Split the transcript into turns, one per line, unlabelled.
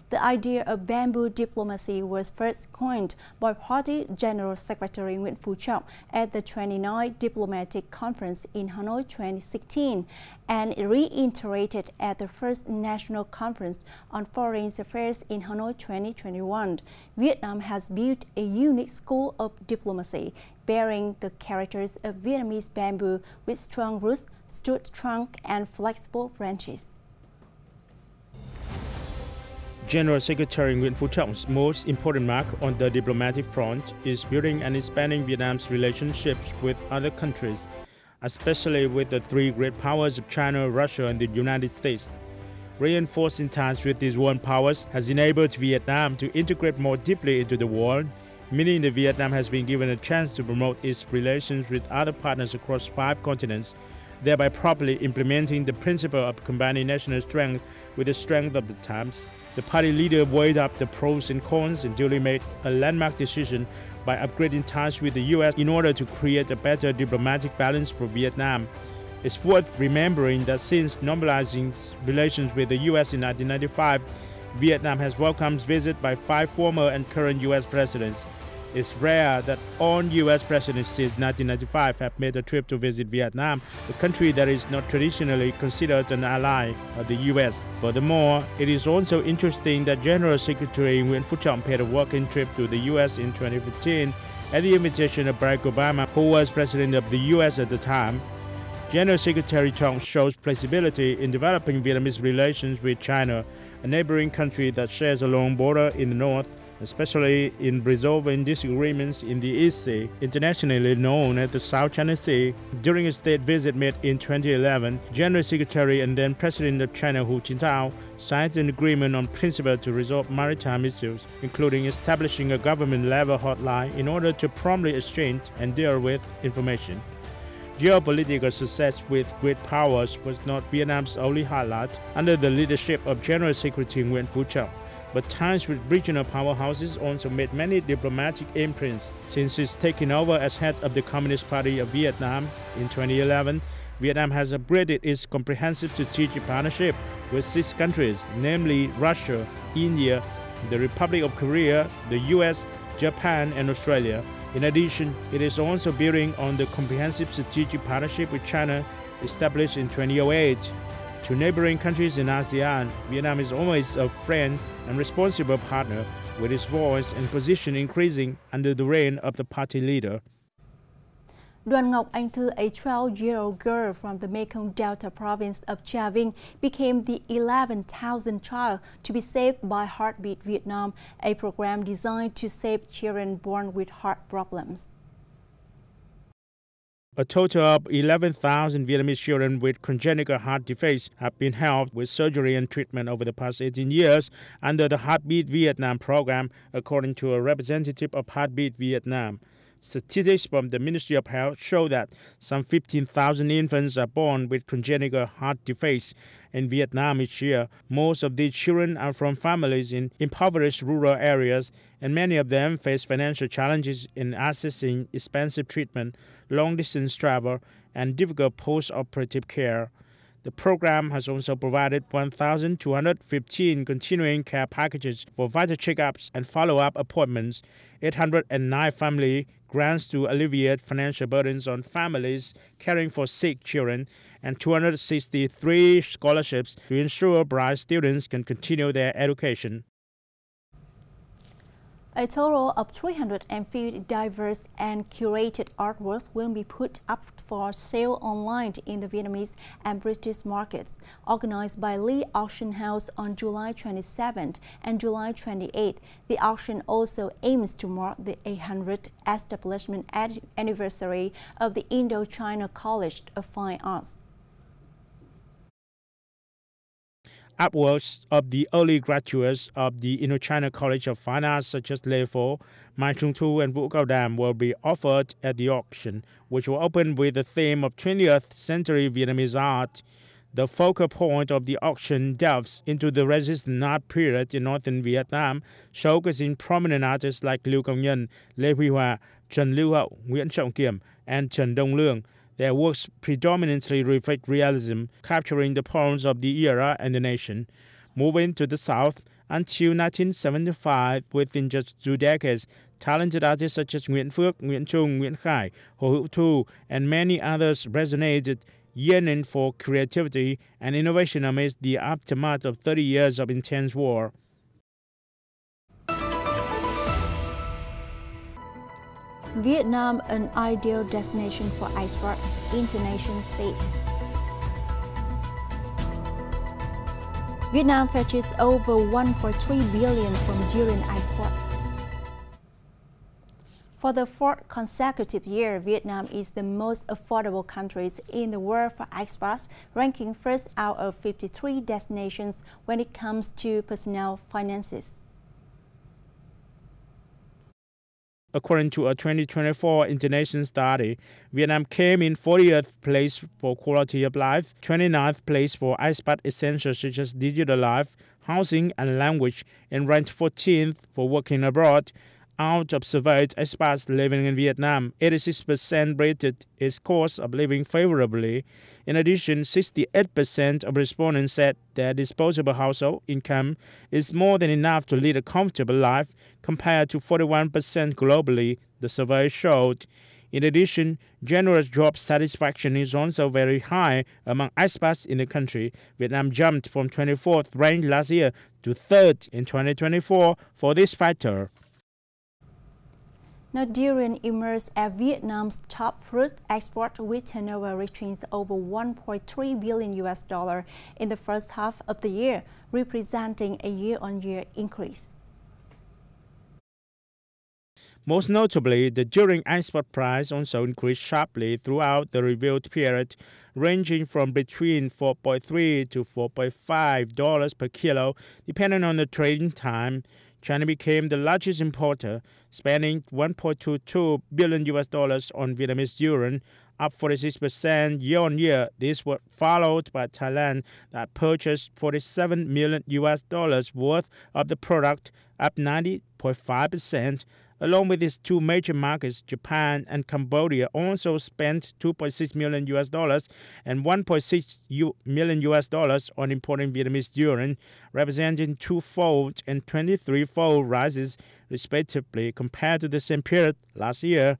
The idea of bamboo diplomacy was first coined by Party General Secretary Nguyễn Phú Trọng at the 29th Diplomatic Conference in Hanoi 2016 and reiterated at the first National Conference on Foreign Affairs in Hanoi 2021. Vietnam has built a unique school of diplomacy bearing the characters of Vietnamese bamboo with strong roots, stout trunk, and flexible branches.
General Secretary Nguyễn Phú Trọng,'s most important mark on the diplomatic front is building and expanding Vietnam's relationships with other countries, especially with the three great powers of China, Russia, and the United States. Reinforcing ties with these world powers has enabled Vietnam to integrate more deeply into the world, meaning that Vietnam has been given a chance to promote its relations with other partners across 5 continents, thereby properly implementing the principle of combining national strength with the strength of the times. The party leader weighed up the pros and cons and duly made a landmark decision by upgrading ties with the U.S. in order to create a better diplomatic balance for Vietnam. It's worth remembering that since normalizing relations with the U.S. in 1995, Vietnam has welcomed visits by 5 former and current U.S. presidents. It's rare that all U.S. presidents since 1995 have made a trip to visit Vietnam, a country that is not traditionally considered an ally of the U.S. Furthermore, it is also interesting that General Secretary Nguyễn Phú Trọng paid a working trip to the U.S. in 2015 at the invitation of Barack Obama, who was president of the U.S. at the time. General Secretary Trọng shows flexibility in developing Vietnamese relations with China, a neighboring country that shares a long border in the north, especially in resolving disagreements in the East Sea, internationally known as the South China Sea. During a state visit made in 2011, General Secretary and then President of China Hu Jintao signed an agreement on principle to resolve maritime issues, including establishing a government-level hotline in order to promptly exchange and deal with information. Geopolitical success with great powers was not Vietnam's only highlight under the leadership of General Secretary Nguyễn Phú Trọng. But ties with regional powerhouses also made many diplomatic imprints. Since its taking over as head of the Communist Party of Vietnam in 2011, Vietnam has upgraded its comprehensive strategic partnership with 6 countries, namely Russia, India, the Republic of Korea, the US, Japan, and Australia. In addition, it is also building on the comprehensive strategic partnership with China established in 2008. To neighboring countries in ASEAN, Vietnam is always a friend and responsible partner, with its voice and position increasing under the reign of the party leader.
Đoàn Ngọc Anh Thư, a 12-year-old girl from the Mekong Delta province of Trà Vinh, became the 11,000th child to be saved by Heartbeat Vietnam, a program designed to save children born with heart problems.
A total of 11,000 Vietnamese children with congenital heart defects have been helped with surgery and treatment over the past 18 years under the Heartbeat Vietnam program, according to a representative of Heartbeat Vietnam. Statistics from the Ministry of Health show that some 15,000 infants are born with congenital heart defects in Vietnam each year. Most of these children are from families in impoverished rural areas, and many of them face financial challenges in accessing expensive treatment, long-distance travel, and difficult post-operative care. The program has also provided 1,215 continuing care packages for vital checkups and follow-up appointments, 809 family grants to alleviate financial burdens on families caring for sick children, and 263 scholarships to ensure bright students can continue their education.
A total of 350 diverse and curated artworks will be put up for sale online in the Vietnamese and British markets, organized by Lee Auction House on July 27th and July 28th. The auction also aims to mark the 800th establishment anniversary of the Indo-China College of Fine Arts.
Artworks of the early graduates of the Indo-China College of Fine Arts, such as Lê Phổ, Mai Trung Thu, and Vũ Cao Đàm, will be offered at the auction, which will open with the theme of 20th century Vietnamese art. The focal point of the auction delves into the resistance art period in northern Vietnam, showcasing prominent artists like Lưu Công Nhân, Lê Huy Hòa, Trần Lưu Hậu, Nguyễn Trọng Kiểm, and Trần Đông Lương. Their works predominantly reflect realism, capturing the poems of the era and the nation. Moving to the south, Until 1975, within just 2 decades, talented artists such as Nguyễn Phước, Nguyễn Trung, Nguyễn Khải, Hồ Hữu Thu, and many others resonated, yearning for creativity and innovation amidst the aftermath of 30 years of intense war.
Vietnam, an ideal destination for export, international states. Vietnam fetches over 1.3 billion from during exports. For the fourth consecutive year, Vietnam is the most affordable country in the world for exports, ranking first out of 53 destinations when it comes to personal finances.
According to a 2024 international study, Vietnam came in 40th place for quality of life, 29th place for expat essentials such as digital life, housing, and language, and ranked 14th for working abroad. Out of surveyed expats living in Vietnam, 86% rated its cost of living favorably. In addition, 68% of respondents said their disposable household income is more than enough to lead a comfortable life, compared to 41% globally, the survey showed. In addition, general job satisfaction is also very high among expats in the country. Vietnam jumped from 24th ranked last year to 3rd in 2024 for this factor.
Now, durian emerged as Vietnam's top fruit export, with turnover reaching over 1.3 billion US dollar in the first half of the year, representing a year-on-year increase.
Most notably, the durian export price also increased sharply throughout the reviewed period, ranging from between $4.3 to $4.5 per kilo, depending on the trading time. China became the largest importer, spending $1.22 billion US dollars on Vietnamese durian, up 46% year-on-year. This was followed by Thailand, that purchased $47 million US dollars worth of the product, up 90.5%. Along with its two major markets, Japan and Cambodia also spent $2.6 million US dollars and $1.6 million US dollars on importing Vietnamese durian, representing twofold and 23-fold rises, respectively, compared to the same period last year.